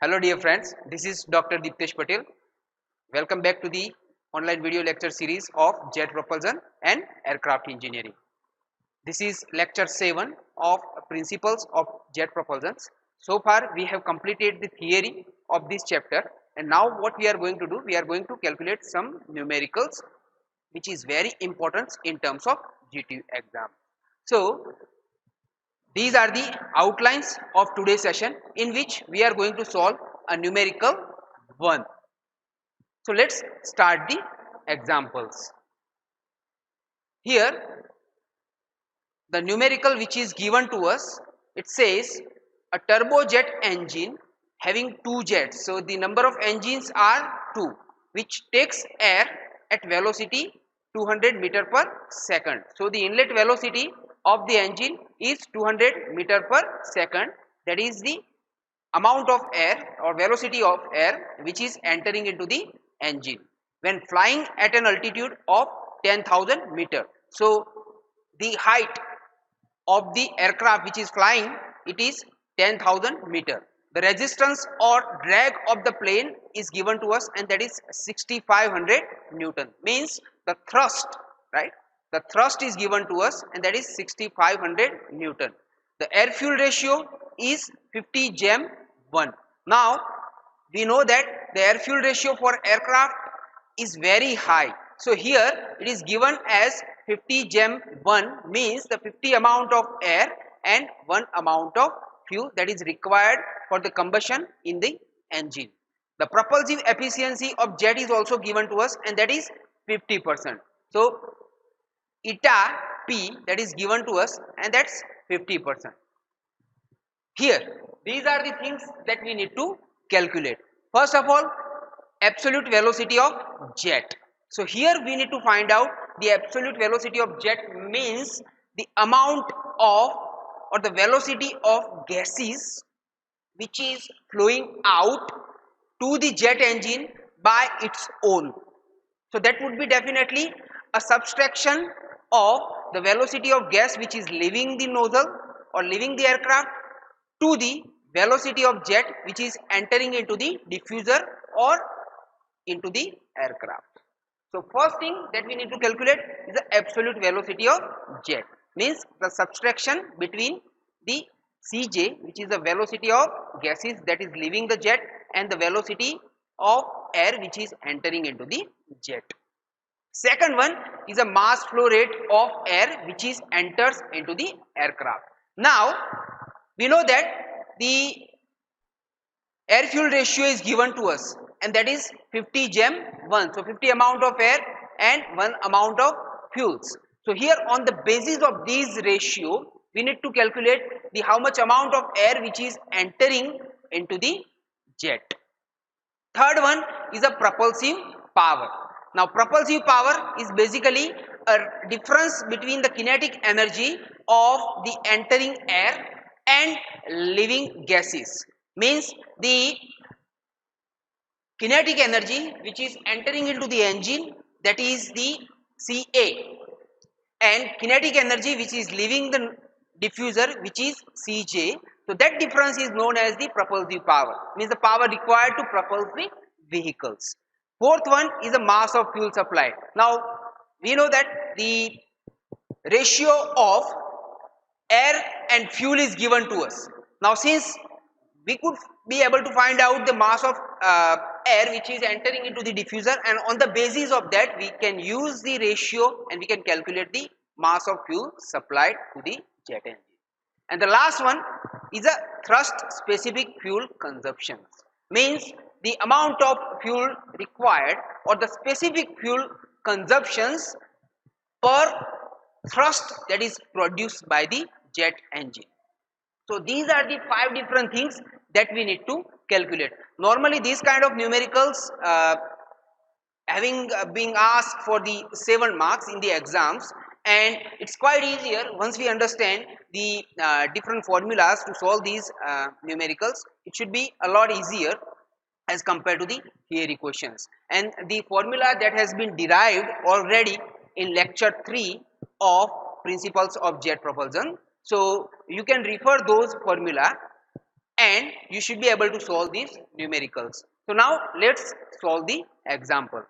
Hello dear friends, this is Dr. Deeptesh Patel. Welcome back to the online video lecture series of jet propulsion and aircraft engineering. This is lecture 7 of principles of jet propulsion. So far we have completed the theory of this chapter, and now what we are going to do, we are going to calculate some numericals which is very important in terms of GTU exam. So these are the outlines of today's session in which we are going to solve a numerical 1. So let's start the examples. Here the numerical which is given to us, it says a turbojet engine having 2 jets. So the number of engines are 2, which takes air at velocity 200 meter per second. So the inlet velocity of the engine is 200 meter per second. That is the amount of air or velocity of air which is entering into the engine when flying at an altitude of 10,000 meter. So the height of the aircraft which is flying, it is 10,000 meter. The resistance or drag of the plane is given to us, and that is 6500 Newton. Means the thrust, right? The thrust is given to us, and that is 6500 Newton. The air fuel ratio is 50 gem 1. Now we know that the air fuel ratio for aircraft is very high. So here it is given as 50 gem 1, means the 50 amount of air and 1 amount of fuel that is required for the combustion in the engine. The propulsive efficiency of jet is also given to us, and that is 50%. So eta P that is given to us, and that's 50%. Here these are the things that we need to calculate. First of all, absolute velocity of jet. So here we need to find out the absolute velocity of jet, means the amount of or the velocity of gases which is flowing out to the jet engine by its own. So that would be definitely a subtraction of the velocity of gas which is leaving the nozzle or leaving the aircraft to the velocity of jet which is entering into the diffuser or into the aircraft. So first thing that we need to calculate is the absolute velocity of jet, means the subtraction between the Cj, which is the velocity of gases that is leaving the jet, and the velocity of air which is entering into the jet. Second one is a mass flow rate of air which is enters into the aircraft. Now we know that the air fuel ratio is given to us, and that is 50 gem 1. So 50 amount of air and 1 amount of fuels. So here on the basis of these ratio, we need to calculate the how much amount of air which is entering into the jet. Third one is a propulsive power. Now propulsive power is basically a difference between the kinetic energy of the entering air and leaving gases. Means the kinetic energy which is entering into the engine, that is the Ca, and kinetic energy which is leaving the diffuser, which is Cj. So that difference is known as the propulsive power, means the power required to propel the vehicles. Fourth one is the mass of fuel supply. Now we know that the ratio of air and fuel is given to us. Now since we could be able to find out the mass of air which is entering into the diffuser, and on the basis of that we can use the ratio and we can calculate the mass of fuel supplied to the jet engine. And the last one is a thrust specific fuel consumption, means the amount of fuel required or the specific fuel consumptions per thrust that is produced by the jet engine. So these are the 5 different things that we need to calculate. Normally these kind of numericals being asked for the 7 marks in the exams, and it's quite easier once we understand the different formulas to solve these numericals. It should be a lot easier as compared to the theory questions, and the formula that has been derived already in lecture 3 of principles of jet propulsion. So you can refer those formula and you should be able to solve these numericals. So now let's solve the example.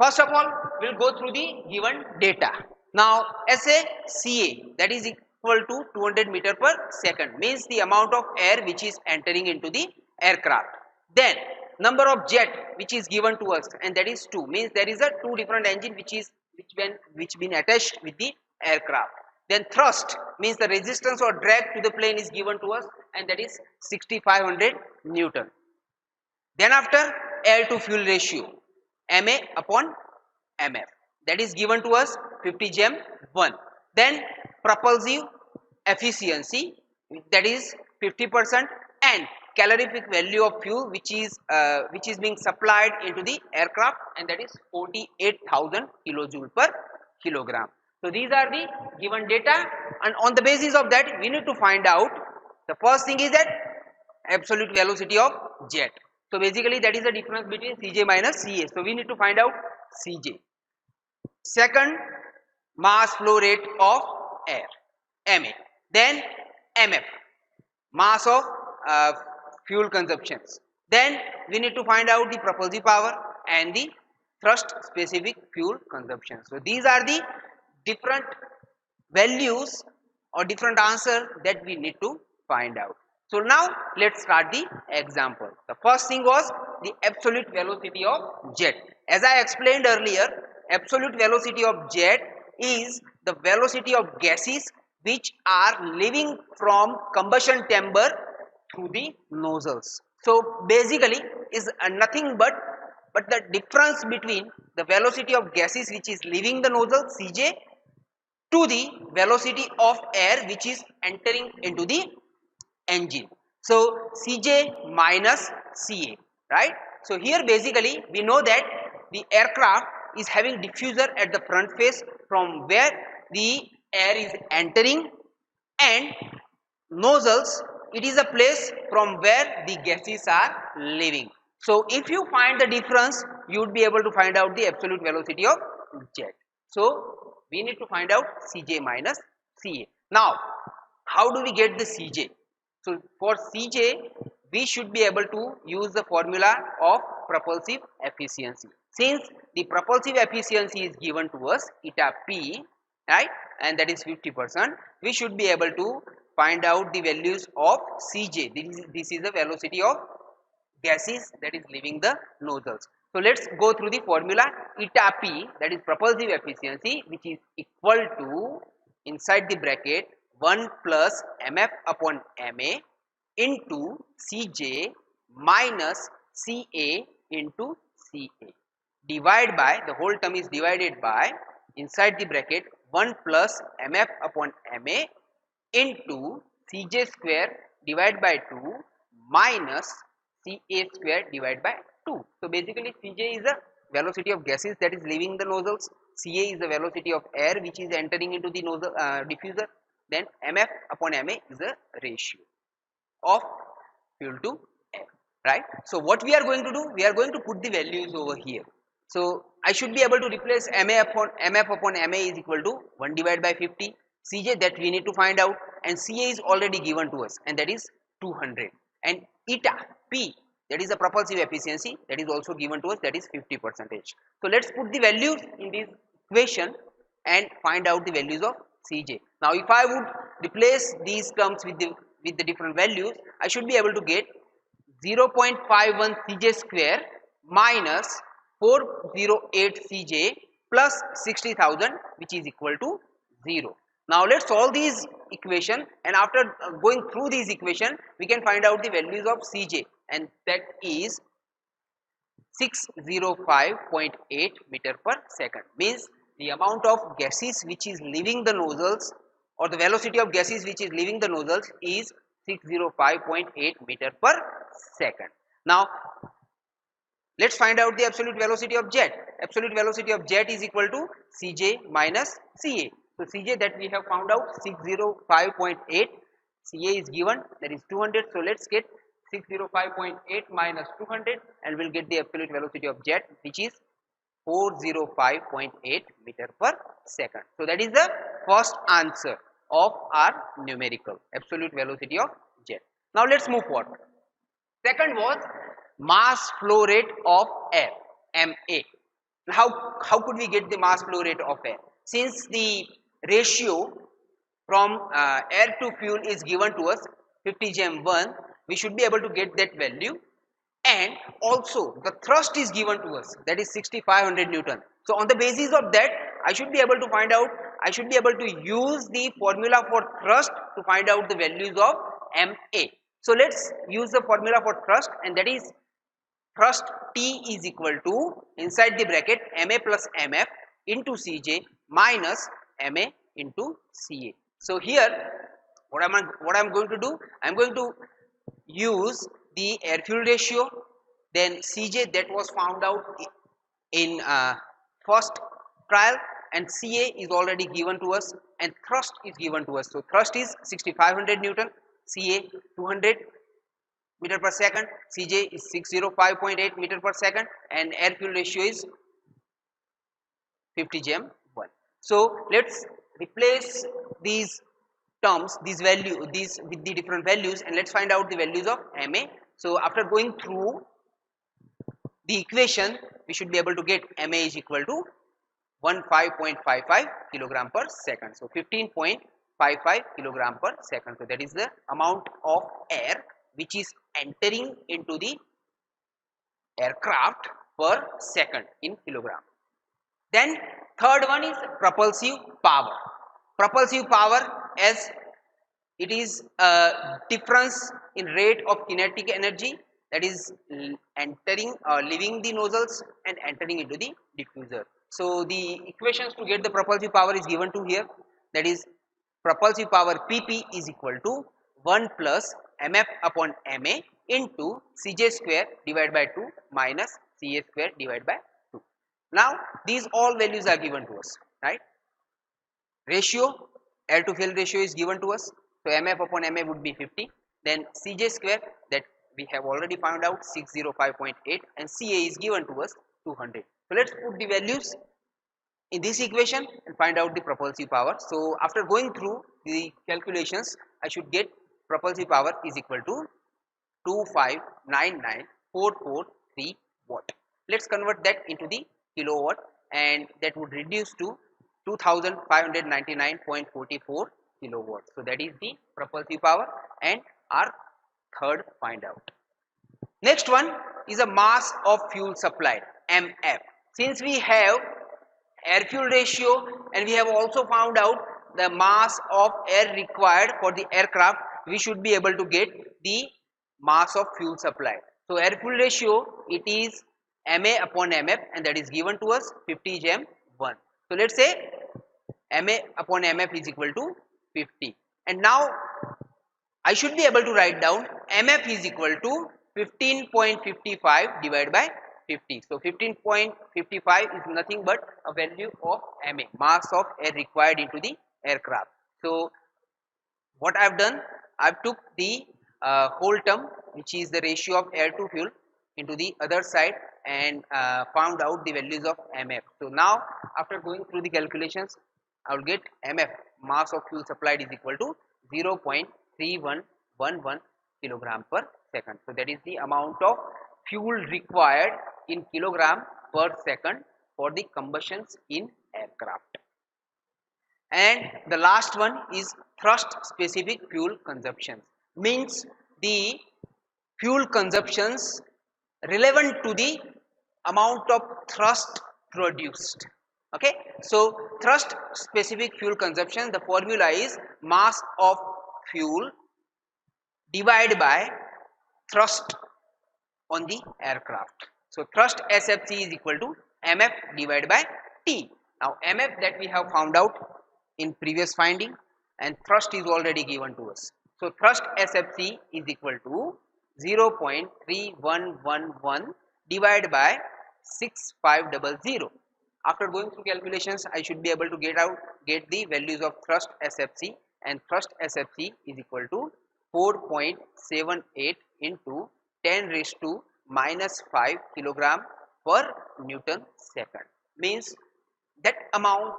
First of all, we'll go through the given data. Now, as a CA, that is equal to 200 meter per second, means the amount of air which is entering into the aircraft. Then number of jet which is given to us, and that is 2, means there is a 2 different engine which been attached with the aircraft. Then thrust means the resistance or drag to the plane is given to us, and that is 6500 Newton. Then after, air to fuel ratio, MA upon MF, that is given to us 50 gem 1. Then propulsive efficiency, that is 50%, and calorific value of fuel which is being supplied into the aircraft, and that is 48,000 kilojoule per kilogram. So these are the given data, and on the basis of that we need to find out, the first thing is that absolute velocity of jet. So basically that is the difference between Cj minus Ca. So we need to find out Cj. Second, mass flow rate of air, Ma. Then Mf, mass of fuel consumptions. Then we need to find out the propulsive power and the thrust specific fuel consumption. So these are the different values or different answer that we need to find out. So now let's start the example. The first thing was the absolute velocity of jet. As I explained earlier, absolute velocity of jet is the velocity of gases which are leaving from combustion chamber through the nozzles. So basically is nothing but the difference between the velocity of gases which is leaving the nozzle Cj to the velocity of air which is entering into the engine. So Cj minus Ca, right? So here basically we know that the aircraft is having diffuser at the front face from where the air is entering, and nozzles, it is a place from where the gases are leaving. So if you find the difference, you would be able to find out the absolute velocity of jet. So we need to find out Cj minus Ca. Now how do we get the Cj? So for Cj we should be able to use the formula of propulsive efficiency. Since the propulsive efficiency is given to us eta P, right, and that is 50%, we should be able to find out the values of Cj. This is the velocity of gases that is leaving the nozzles. So let's go through the formula. Eta P, that is propulsive efficiency, which is equal to, inside the bracket, 1 plus Mf upon Ma into Cj minus Ca into Ca, divide by, the whole term is divided by, inside the bracket, 1 plus Mf upon Ma into Cj square divided by 2 minus Ca square divided by 2. So basically Cj is the velocity of gases that is leaving the nozzles, Ca is the velocity of air which is entering into the nozzle diffuser, then Mf upon Ma is the ratio of fuel to air, right? So what we are going to do, we are going to put the values over here. So I should be able to replace Mf upon Ma is equal to 1 divided by 50, Cj that we need to find out, and Ca is already given to us, and that is 200, and eta P, that is the propulsive efficiency, that is also given to us, that is 50%. So let's put the values in this equation and find out the values of Cj. Now if I would replace these terms with the different values, I should be able to get 0.51 Cj square minus 408 Cj plus 60,000, which is equal to 0. Now let's solve these equation, and after going through these equation we can find out the values of Cj, and that is 605.8 meter per second, means the amount of gases which is leaving the nozzles, or the velocity of gases which is leaving the nozzles is 605.8 meter per second. Now let's find out the absolute velocity of jet. Absolute velocity of jet is equal to Cj minus Ca. So Cj that we have found out 605.8, Ca is given, that is 200. So let's get 605.8 minus 200 and we'll get the absolute velocity of jet, which is 405.8 meter per second. So that is the first answer of our numerical, absolute velocity of jet. Now let's move forward. Second was mass flow rate of air, MA. How could we get the mass flow rate of air? Since the ratio from air to fuel is given to us 50 gm1, we should be able to get that value, and also the thrust is given to us, that is 6500 Newton. So on the basis of that, I should be able to find out, I should be able to use the formula for thrust to find out the values of MA. So let's use the formula for thrust, and that is thrust T is equal to, inside the bracket, MA plus MF into CJ minus MA into CA. So here what I'm going to do, I'm going to use the air fuel ratio, then CJ that was found out in first trial, and CA is already given to us, and thrust is given to us. So thrust is 6500 Newton, CA 200 meter per second, CJ is 605.8 meter per second, and air fuel ratio is 50 gm1. So let's replace these terms, these with the different values, and let's find out the values of MA. So after going through the equation, we should be able to get MA is equal to 15.55 kilogram per second. So 15.55 kilogram per second. So that is the amount of air which is entering into the aircraft per second in kilogram. Then third one is propulsive power. Propulsive power, as it is a difference in rate of kinetic energy, that is entering or leaving the nozzles and entering into the diffuser. So the equations to get the propulsive power is given to here, that is propulsive power PP is equal to 1 plus mf upon ma into Cj square divided by 2 minus Ca square divided by 2. Now these all values are given to us, right? Ratio, air to fuel ratio is given to us. So mf upon ma would be 50. Then Cj square, that we have already found out, 605.8, and Ca is given to us 200. So let's put the values in this equation and find out the propulsive power. So after going through the calculations, I should get propulsive power is equal to 2599443 watt. Let's convert that into the kilowatt, and that would reduce to 2599.44 kilowatts. So that is the propulsive power and our third find out. Next one is a mass of fuel supplied, MF. Since we have air fuel ratio and we have also found out the mass of air required for the aircraft, we should be able to get the mass of fuel supplied. So air fuel ratio, it is Ma upon Mf, and that is given to us 50 gm1. So let's say Ma upon Mf is equal to 50, and now I should be able to write down Mf is equal to 15.55 divided by 50. So 15.55 is nothing but a value of Ma, mass of air required into the aircraft. So what I have done, I have took the whole term, which is the ratio of air to fuel, into the other side and found out the values of Mf. So now after going through the calculations, I will get Mf, mass of fuel supplied, is equal to 0.3111 kilogram per second. So that is the amount of fuel required in kilogram per second for the combustions in aircraft. And the last one is thrust specific fuel consumption, means the fuel consumptions relevant to the amount of thrust produced. Okay, so thrust specific fuel consumption, the formula is mass of fuel divided by thrust on the aircraft. So thrust SFC is equal to Mf divided by T. Now Mf that we have found out in previous finding, and thrust is already given to us. So thrust SFC is equal to 0.3111 divided by 6500. After going through calculations, I should be able to get the values of thrust SFC, and thrust SFC is equal to 4.78 into 10 raised to minus 5 kilogram per Newton second, means that amount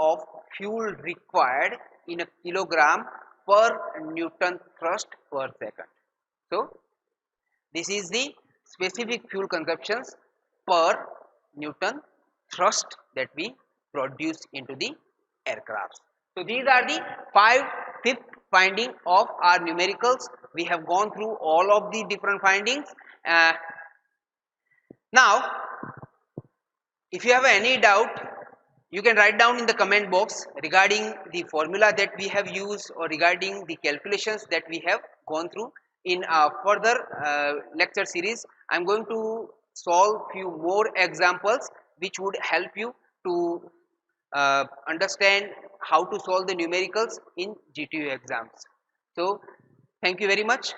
of fuel required in a kilogram per Newton thrust per second. So this is the specific fuel consumptions per Newton thrust that we produce into the aircraft. So these are the fifth finding of our numericals. We have gone through all of the different findings. Now, if you have any doubt, you can write down in the comment box regarding the formula that we have used or regarding the calculations that we have gone through. In a further lecture series, I am going to solve few more examples which would help you to understand how to solve the numericals in GTU exams. So, thank you very much.